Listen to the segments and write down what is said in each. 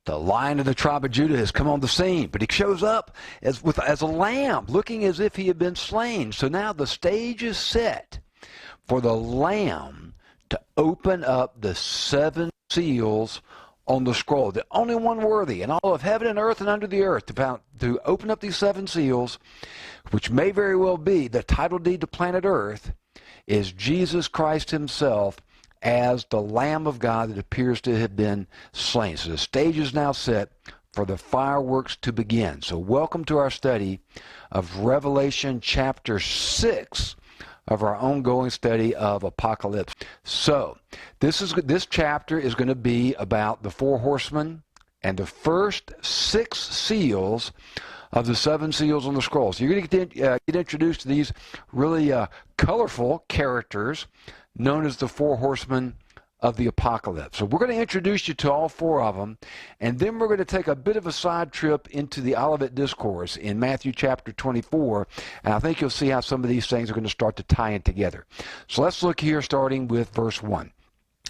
The Lion of the tribe of Judah has come on the scene, but he shows up as a lamb, looking as if he had been slain. So now the stage is set for the Lamb to open up the 7 seals on the scroll. The only one worthy in all of heaven and earth and under the earth to open up these 7 seals, which may very well be the title deed to planet Earth, is Jesus Christ himself as the Lamb of God that appears to have been slain. So the stage is now set for the fireworks to begin. So welcome to our study of Revelation chapter 6 of our ongoing study of Apocalypse. So this chapter is going to be about the 4 horsemen and the first 6 seals of the 7 seals on the scroll. So you're going to get introduced to these really colorful characters known as the 4 horsemen of the apocalypse. So we're going to introduce you to all 4 of them, and then we're going to take a bit of a side trip into the Olivet Discourse in Matthew chapter 24, and I think you'll see how some of these things are going to start to tie in together. So let's look here starting with verse 1.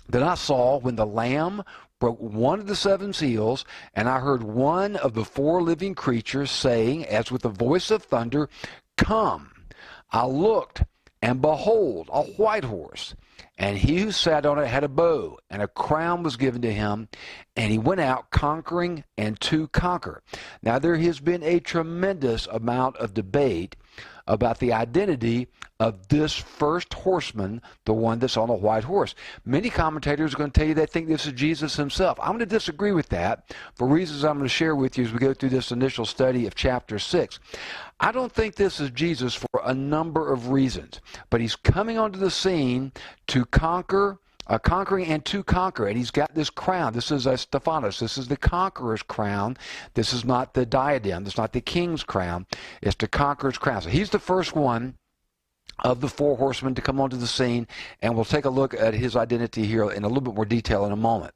Then I saw when the Lamb broke one of the 7 seals, and I heard one of the 4 living creatures saying, as with a voice of thunder, "Come." I looked, and behold, a white horse, and he who sat on it had a bow, and a crown was given to him, and he went out conquering and to conquer. Now there has been a tremendous amount of debate about the identity of this first horseman, the one that's on a white horse. Many commentators are going to tell you they think this is Jesus himself. I'm going to disagree with that for reasons I'm going to share with you as we go through this initial study of chapter 6. I don't think this is Jesus for a number of reasons, but he's coming onto the scene to conquering and to conquer, and he's got this crown. This is a Stephanos. This is the conqueror's crown. This is not the diadem. This is not the king's crown. It's the conqueror's crown. So he's the first one of the 4 horsemen to come onto the scene, and we'll take a look at his identity here in a little bit more detail in a moment.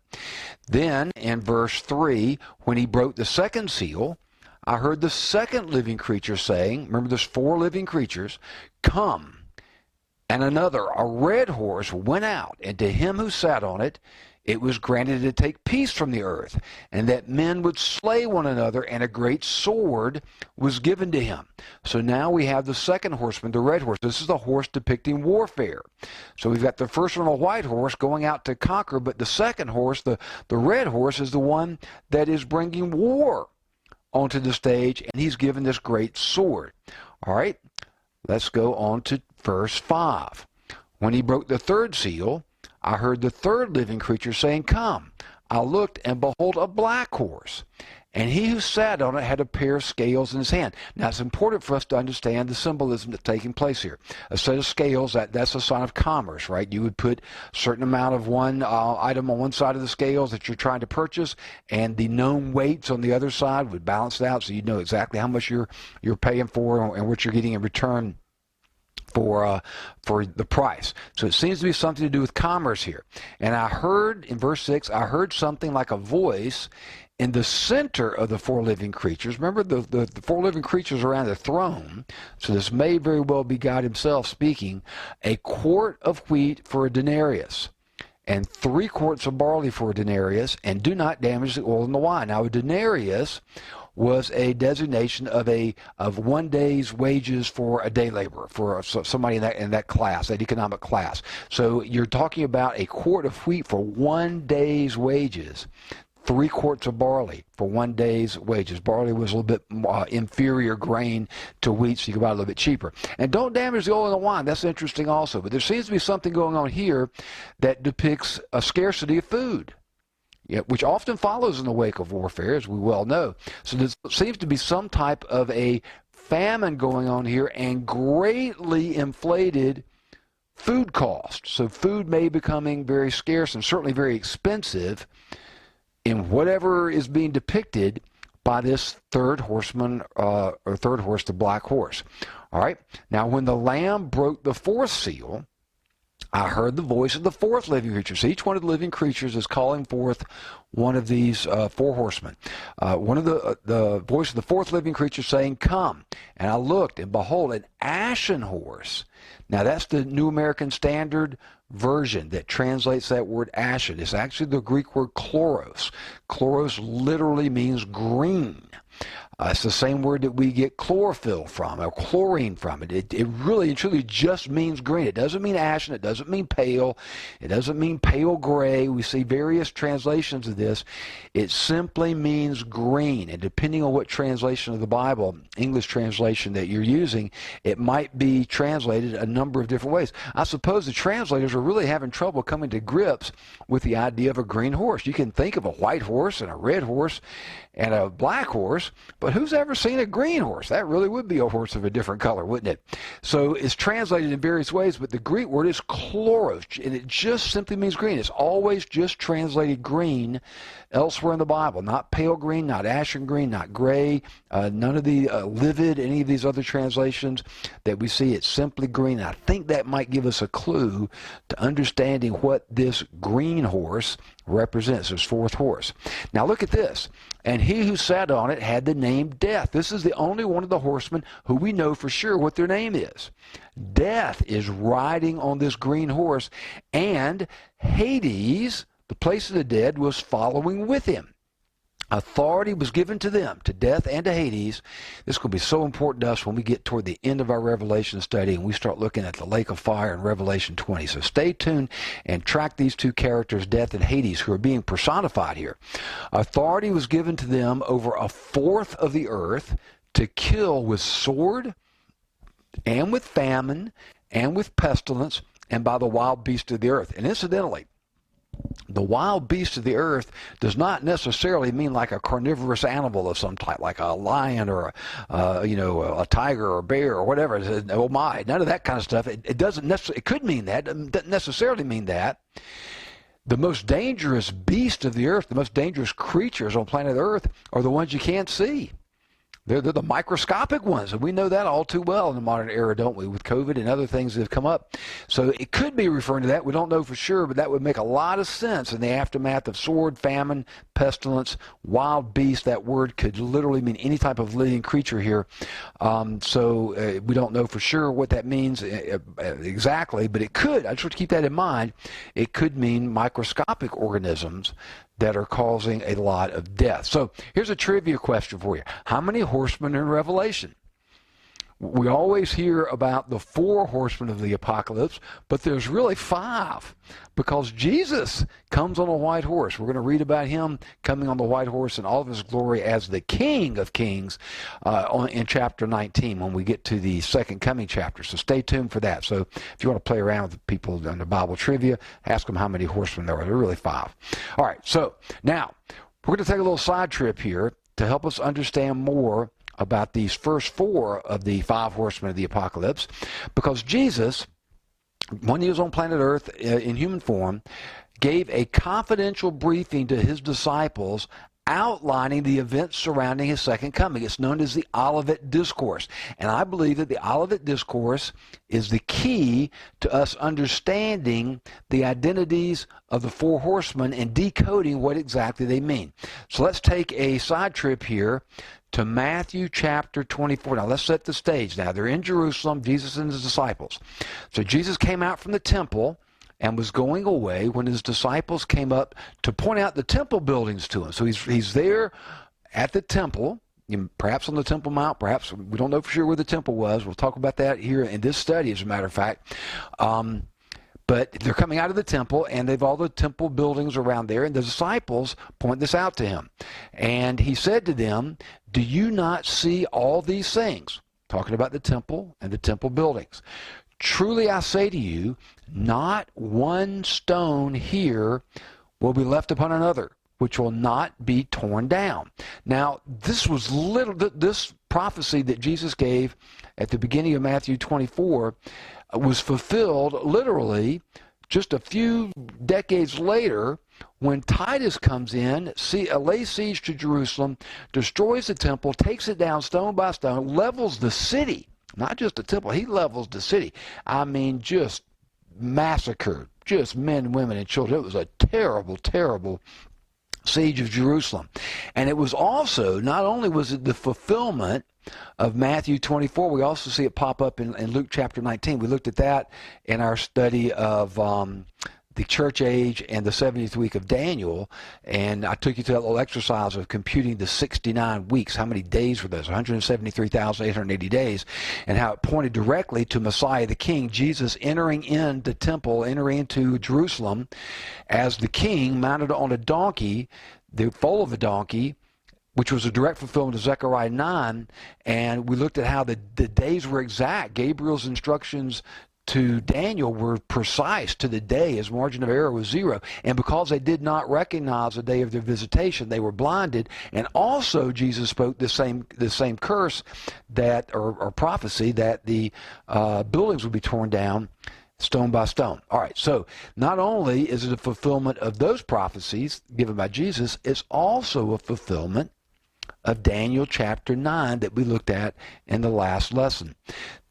Then in verse 3, when he broke the 2nd seal, I heard the 2nd living creature saying, remember there's 4 living creatures, "Come." And another, a red horse, went out, and to him who sat on it, it was granted to take peace from the earth, and that men would slay one another, and a great sword was given to him. So now we have the 2nd horseman, the red horse. This is the horse depicting warfare. So we've got the first one, a white horse, going out to conquer, but the 2nd horse, the red horse, is the one that is bringing war onto the stage, and he's given this great sword. All right, let's go on to verse 5. When he broke the 3rd seal, I heard the 3rd living creature saying, "Come." I looked, and behold, a black horse, and he who sat on it had a pair of scales in his hand. Now, it's important for us to understand the symbolism that's taking place here. A set of scales, that's a sign of commerce, right? You would put a certain amount of one item on one side of the scales that you're trying to purchase, and the known weights on the other side would balance it out, so you know exactly how much you're paying for and what you're getting in return for the price. So it seems to be something to do with commerce here. And I heard, in verse 6, I heard something like a voice in the center of the 4 living creatures. Remember, the 4 living creatures around the throne, so this may very well be God himself speaking, "A quart of wheat for a denarius, and 3 quarts of barley for a denarius, and do not damage the oil and the wine." Now, a denarius was a designation of 1 day's wages for a day laborer, for somebody in that class, that economic class. So you're talking about a quart of wheat for 1 day's wages, 3 quarts of barley for 1 day's wages. Barley was a little bit inferior grain to wheat, so you could buy it a little bit cheaper. And don't damage the oil and the wine. That's interesting also. But there seems to be something going on here that depicts a scarcity of food, which often follows in the wake of warfare, as we well know. So there seems to be some type of a famine going on here, and greatly inflated food costs. So food may be becoming very scarce and certainly very expensive in whatever is being depicted by this 3rd horseman, or 3rd horse, the black horse. All right. Now, when the Lamb broke the 4th seal, I heard the voice of the fourth living creature. So each one of the living creatures is calling forth one of these four horsemen. One of the voice of the fourth living creature saying, "Come." And I looked, and behold, an ashen horse. Now that's the New American Standard Version that translates that word ashen. It's actually the Greek word chloros. Chloros literally means green. It's the same word that we get chlorophyll from, or chlorine from. It really and truly just means green. It doesn't mean ashen. It doesn't mean pale. It doesn't mean pale gray. We see various translations of this. It simply means green. And depending on what translation of the Bible, English translation that you're using, it might be translated a number of different ways. I suppose the translators are really having trouble coming to grips with the idea of a green horse. You can think of a white horse and a red horse and a black horse, but who's ever seen a green horse? That really would be a horse of a different color, wouldn't it? So it's translated in various ways, but the Greek word is chloros, and it just simply means green. It's always just translated green elsewhere in the Bible. Not pale green, not ashen green, not gray, none of the livid, any of these other translations that we see. It's simply green. And I think that might give us a clue to understanding what this green horse represents, this fourth horse. Now look at this. And he who sat on it had the name Death. This is the only one of the horsemen who we know for sure what their name is. Death is riding on this green horse, and Hades, the place of the dead, was following with him. Authority was given to them, to death and to Hades. This is going to be so important to us when we get toward the end of our Revelation study and we start looking at the lake of fire in Revelation 20. So stay tuned and track these two characters, death and Hades, who are being personified here. Authority was given to them over a fourth of the earth to kill with sword and with famine and with pestilence and by the wild beasts of the earth. And incidentally, the wild beast of the earth does not necessarily mean like a carnivorous animal of some type, like a lion or a tiger or a bear or whatever. Oh my, none of that kind of stuff. It doesn't necessarily. It could mean that. It doesn't necessarily mean that. The most dangerous beast of the earth, the most dangerous creatures on planet Earth, are the ones you can't see. They're the microscopic ones, and we know that all too well in the modern era, don't we, with COVID and other things that have come up. So it could be referring to that. We don't know for sure, but that would make a lot of sense in the aftermath of sword, famine, pestilence, wild beast. That word could literally mean any type of living creature here. So we don't know for sure what that means exactly, but it could. I just want to keep that in mind. It could mean microscopic organisms that are causing a lot of death. So here's a trivia question for you. How many horsemen are in Revelation? We always hear about the four horsemen of the apocalypse, but there's really five, because Jesus comes on a white horse. We're going to read about him coming on the white horse in all of his glory as the King of Kings in chapter 19 when we get to the second coming chapter. So stay tuned for that. So if you want to play around with people on the Bible trivia, ask them how many horsemen there are. There are really five. All right, so now we're going to take a little side trip here to help us understand more about these first four of the five horsemen of the apocalypse, because Jesus, when he was on planet Earth in human form, gave a confidential briefing to his disciples outlining the events surrounding his second coming. It's known as the Olivet Discourse. And I believe that the Olivet Discourse is the key to us understanding the identities of the four horsemen and decoding what exactly they mean. So let's take a side trip here to Matthew chapter 24. Now let's set the stage. Now they're in Jerusalem, Jesus and his disciples. So Jesus came out from the temple and was going away when his disciples came up to point out the temple buildings to him. So he's there at the temple, perhaps on the Temple Mount, perhaps we don't know for sure where the temple was. We'll talk about that here in this study, as a matter of fact. But they're coming out of the temple, and they've all the temple buildings around there, and the disciples point this out to him. And he said to them, "Do you not see all these things?" Talking about the temple and the temple buildings. "Truly I say to you, not one stone here will be left upon another, which will not be torn down." Now, this was this prophecy that Jesus gave at the beginning of Matthew 24 was fulfilled literally just a few decades later when Titus comes in, lays siege to Jerusalem, destroys the temple, takes it down stone by stone, levels the city. Not just the temple, he levels the city. I mean, just massacred, just men, women, and children. It was a terrible, terrible siege of Jerusalem. And it was also, not only was it the fulfillment of Matthew 24, we also see it pop up in Luke chapter 19. We looked at that in our study of the church age and the 70th week of Daniel, and I took you to that little exercise of computing the 69 weeks. How many days were those? 173,880 days, and how it pointed directly to Messiah the King, Jesus entering in the temple, entering into Jerusalem as the King mounted on a donkey, the foal of a donkey, which was a direct fulfillment of Zechariah 9, and we looked at how the days were exact. Gabriel's instructions to Daniel were precise to the day. His margin of error was 0. And because they did not recognize the day of their visitation, they were blinded. And also Jesus spoke the same curse that, or prophecy, that the buildings would be torn down stone by stone. All right, so not only is it a fulfillment of those prophecies given by Jesus, it's also a fulfillment of Daniel chapter 9 that we looked at in the last lesson.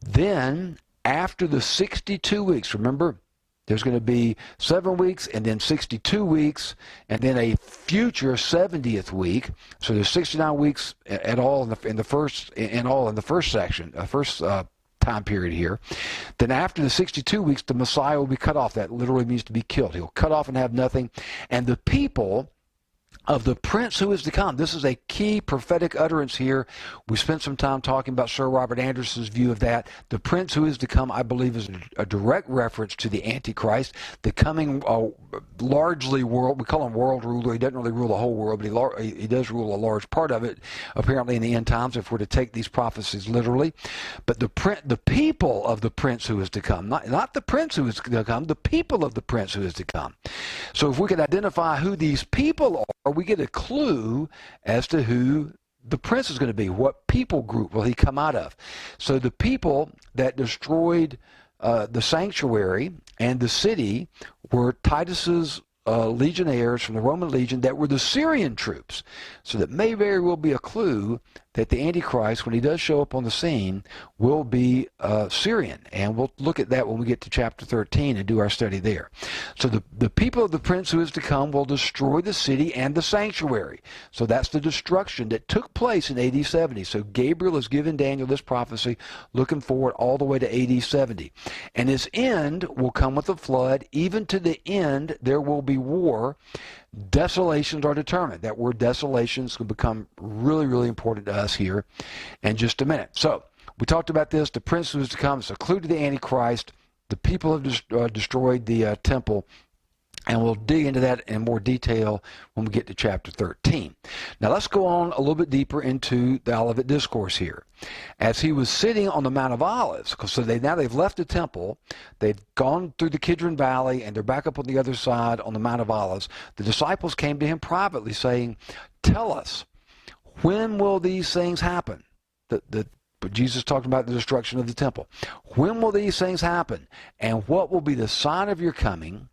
Then, after the 62 weeks, remember, there's going to be 7 weeks and then 62 weeks and then a future 70th week. So there's 69 weeks at all in the first section, first time period here. Then after the 62 weeks, the Messiah will be cut off. That literally means to be killed. He'll cut off and have nothing. And the people of the prince who is to come. This is a key prophetic utterance here. We spent some time talking about Sir Robert Anderson's view of that. The prince who is to come, I believe, is a direct reference to the Antichrist, the coming largely world. We call him world ruler. He doesn't really rule the whole world, but he does rule a large part of it, apparently, in the end times, if we're to take these prophecies literally. But the people of the prince who is to come, not the prince who is to come, the people of the prince who is to come. So if we could identify who these people are, we get a clue as to who the prince is going to be. What people group will he come out of? So the people that destroyed the sanctuary and the city were Titus's legionnaires from the Roman legion that were the Syrian troops. So that may very well be a clue that the Antichrist, when he does show up on the scene, will be Syrian. And we'll look at that when we get to chapter 13 and do our study there. So the people of the prince who is to come will destroy the city and the sanctuary. So that's the destruction that took place in AD 70. So Gabriel has given Daniel this prophecy looking forward all the way to AD 70. And his end will come with a flood. Even to the end, there will be war. Desolations are determined. That word desolations will become really, really important to us here in just a minute. So we talked about this. The prince who is to come is a clue to the Antichrist. The people have destroyed the temple. And we'll dig into that in more detail when we get to chapter 13. Now let's go on a little bit deeper into the Olivet Discourse here. As he was sitting on the Mount of Olives, so they've left the temple, they've gone through the Kidron Valley, and they're back up on the other side on the Mount of Olives. The disciples came to him privately saying, "Tell us, when will these things happen?" But Jesus talked about the destruction of the temple. "When will these things happen? And what will be the sign of your coming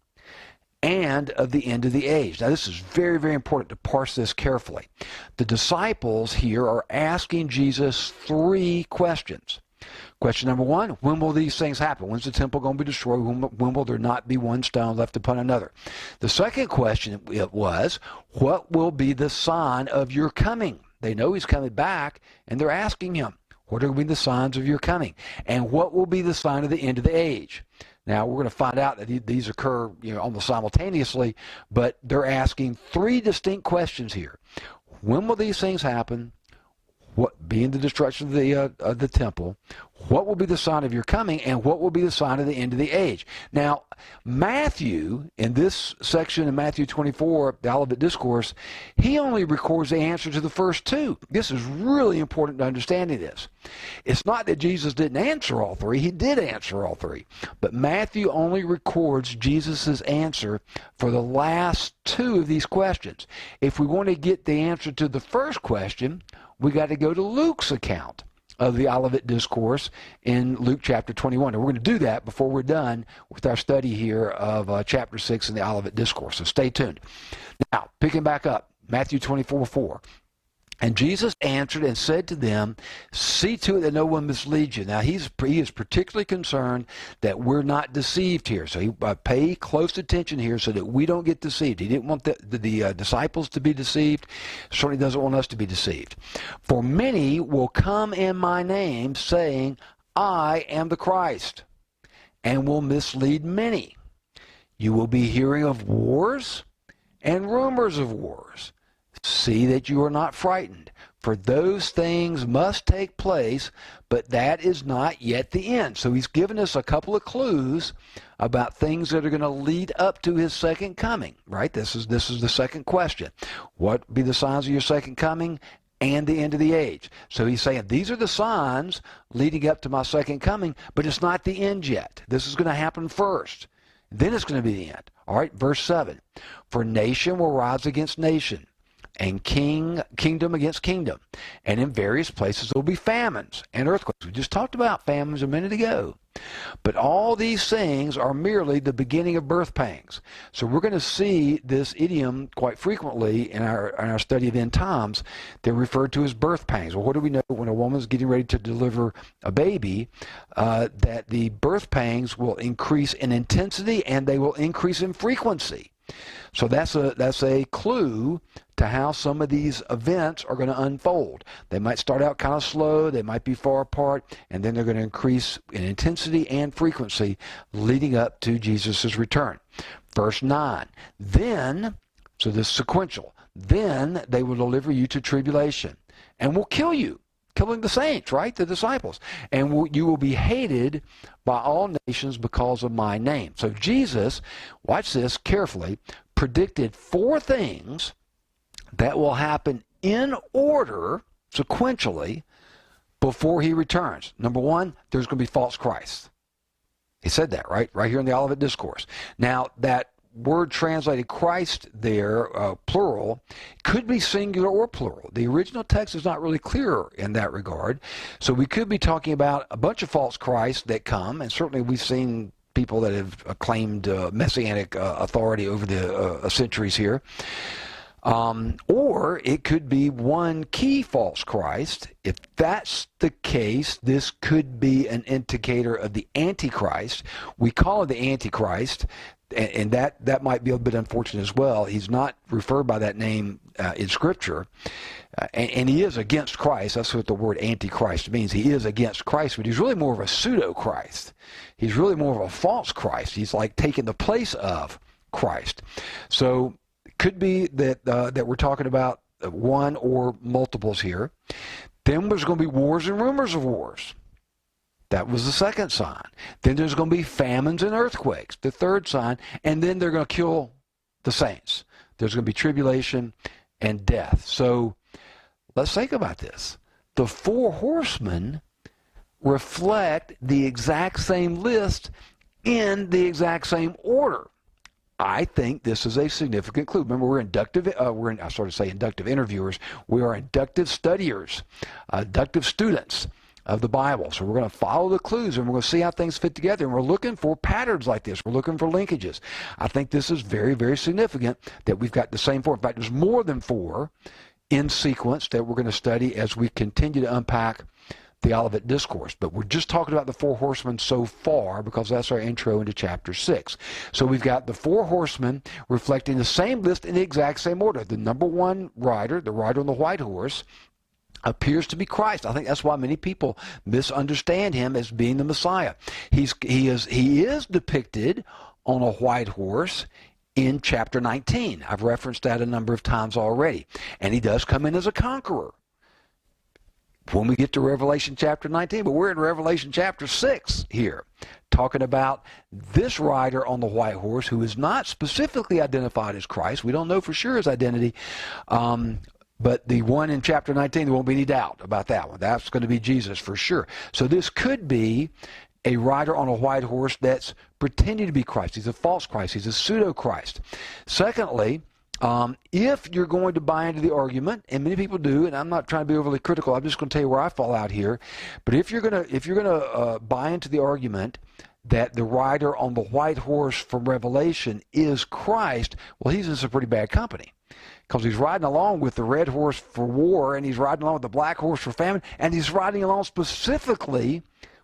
and of the end of the age?" Now this is very, very important to parse this carefully. The disciples here are asking Jesus 3 questions. Question number 1, when will these things happen? When's the temple going to be destroyed? When will there not be one stone left upon another? The second question was, what will be the sign of your coming? They know he's coming back, and they're asking him, what will be the signs of your coming? And what will be the sign of the end of the age? Now, we're going to find out that these occur almost simultaneously, but they're asking 3 distinct questions here. When will these things happen? What, being the destruction of the temple, what will be the sign of your coming, and what will be the sign of the end of the age? Now, Matthew, in this section in Matthew 24, the Olivet Discourse, he only records the answer to the first 2. This is really important to understanding this. It's not that Jesus didn't answer all 3. He did answer all 3. But Matthew only records Jesus' answer for the last 2 of these questions. If we want to get the answer to the first question, we got to go to Luke's account of the Olivet Discourse in Luke chapter 21. And we're going to do that before we're done with our study here of chapter 6 in the Olivet Discourse. So stay tuned. Now, picking back up, Matthew 24:4. And Jesus answered and said to them, see to it that no one misleads you. Now, he is particularly concerned that we're not deceived here. So he pay close attention here so that we don't get deceived. He didn't want the disciples to be deceived. Certainly doesn't want us to be deceived. For many will come in my name, saying, I am the Christ, and will mislead many. You will be hearing of wars and rumors of wars. See that you are not frightened, for those things must take place, but that is not yet the end. So he's given us a couple of clues about things that are going to lead up to his second coming, right? This is the second question. What be the signs of your second coming and the end of the age? So he's saying these are the signs leading up to my second coming, but it's not the end yet. This is going to happen first. Then it's going to be the end. All right, verse 7. For nation will rise against nation, and kingdom against kingdom. And in various places there will be famines and earthquakes. We just talked about famines a minute ago. But all these things are merely the beginning of birth pangs. So we're going to see this idiom quite frequently in our study of end times. They're referred to as birth pangs. Well, what do we know when a woman's getting ready to deliver a baby? That the birth pangs will increase in intensity and they will increase in frequency. So that's a clue to how some of these events are going to unfold. They might start out kind of slow, they might be far apart, and then they're going to increase in intensity and frequency leading up to Jesus' return. Verse 9, then, so this is sequential, then they will deliver you to tribulation and will kill you, killing the saints, right, the disciples, and you will be hated by all nations because of my name. So Jesus, watch this carefully, predicted 4 things that will happen in order, sequentially, before he returns. Number 1, there's going to be false Christ. He said that, right here in the Olivet Discourse. Now, that word translated Christ there, plural, could be singular or plural. The original text is not really clear in that regard. So we could be talking about a bunch of false Christs that come, and certainly we've seen people that have claimed messianic authority over the centuries here. Or it could be one key false Christ. If that's the case, this could be an indicator of the Antichrist. We call it the Antichrist, and that might be a bit unfortunate as well. He's not referred by that name in Scripture, and he is against Christ. That's what the word Antichrist means. He is against Christ, but he's really more of a pseudo-Christ. He's really more of a false Christ. He's like taking the place of Christ. So could be that we're talking about one or multiples here. Then there's going to be wars and rumors of wars. That was the second sign. Then there's going to be famines and earthquakes, the third sign. And then they're going to kill the saints. There's going to be tribulation and death. So let's think about this. The 4 horsemen reflect the exact same list in the exact same order. I think this is a significant clue. Remember, we're inductive interviewers. We are inductive studiers, inductive students of the Bible. So we're going to follow the clues and we're going to see how things fit together. And we're looking for patterns like this. We're looking for linkages. I think this is very, very significant that we've got the same 4. In fact, there's more than 4 in sequence that we're going to study as we continue to unpack the Olivet Discourse. But we're just talking about the 4 horsemen so far because that's our intro into chapter 6. So we've got the 4 horsemen reflecting the same list in the exact same order. The number 1 rider, the rider on the white horse, appears to be Christ. I think that's why many people misunderstand him as being the Messiah. He is depicted on a white horse in chapter 19. I've referenced that a number of times already. And he does come in as a conqueror when we get to Revelation chapter 19. But we're in Revelation chapter 6 here, talking about this rider on the white horse who is not specifically identified as Christ. We don't know for sure his identity. But the one in chapter 19, there won't be any doubt about that one. That's going to be Jesus for sure. So this could be a rider on a white horse that's pretending to be Christ. He's a false Christ. He's a pseudo-Christ. Secondly, if you're going to buy into the argument, and many people do, and I'm not trying to be overly critical, I'm just going to tell you where I fall out here. But if you're going to buy into the argument that the rider on the white horse from Revelation is Christ, well, he's in some pretty bad company. Because he's riding along with the red horse for war, and he's riding along with the black horse for famine, and he's riding along specifically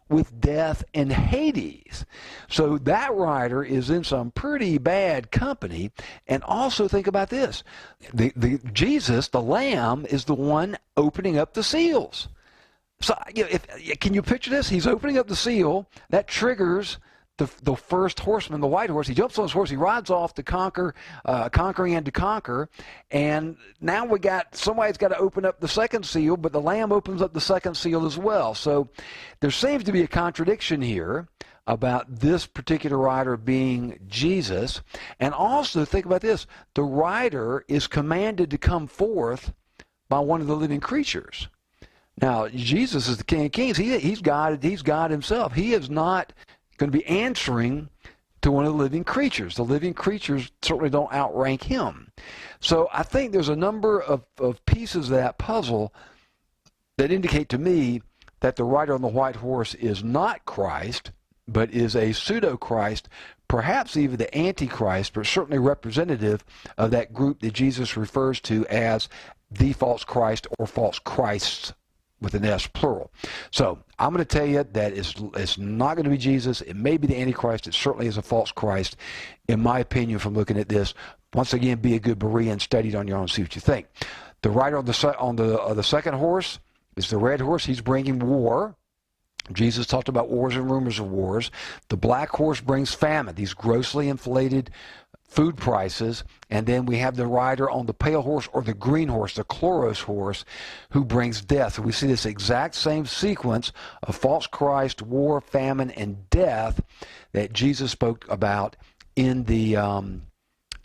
with death and Hades. So that rider is in some pretty bad company. And also think about this. Jesus, the Lamb, is the one opening up the seals. So can you picture this? He's opening up the seal. That triggers the first horseman, the white horse. He jumps on his horse. He rides off to conquer, conquering and to conquer. And now somebody's got to open up the second seal, but the Lamb opens up the second seal as well. So there seems to be a contradiction here about this particular rider being Jesus. And also think about this. The rider is commanded to come forth by one of the living creatures. Now, Jesus is the King of Kings. He's God himself. He is not going to be answering to one of the living creatures. The living creatures certainly don't outrank him. So I think there's a number of pieces of that puzzle that indicate to me that the rider on the white horse is not Christ, but is a pseudo-Christ, perhaps even the Antichrist, but certainly representative of that group that Jesus refers to as the false Christ or false Christs, with an S, plural. So I'm going to tell you that it's not going to be Jesus. It may be the Antichrist. It certainly is a false Christ, in my opinion, from looking at this. Once again, be a good Berean, study it on your own, see what you think. The rider on the second horse is the red horse. He's bringing war. Jesus talked about wars and rumors of wars. The black horse brings famine, these grossly inflated food prices. And then we have the rider on the pale horse or the green horse, the chloros horse, who brings death. So we see this exact same sequence of false Christ, war, famine, and death that Jesus spoke about in the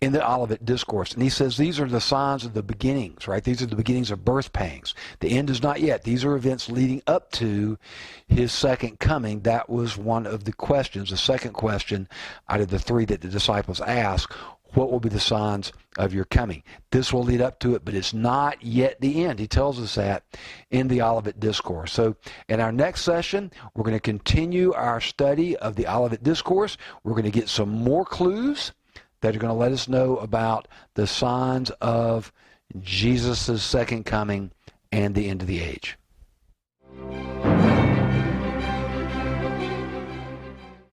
Olivet Discourse. And he says these are the signs of the beginnings, right? These are the beginnings of birth pangs. The end is not yet. These are events leading up to his second coming. That was one of the questions, the second question out of the three that the disciples asked. What will be the signs of your coming? This will lead up to it, but it's not yet the end. He tells us that in the Olivet Discourse. So in our next session, we're going to continue our study of the Olivet Discourse. We're going to get some more clues that are going to let us know about the signs of Jesus' second coming and the end of the age.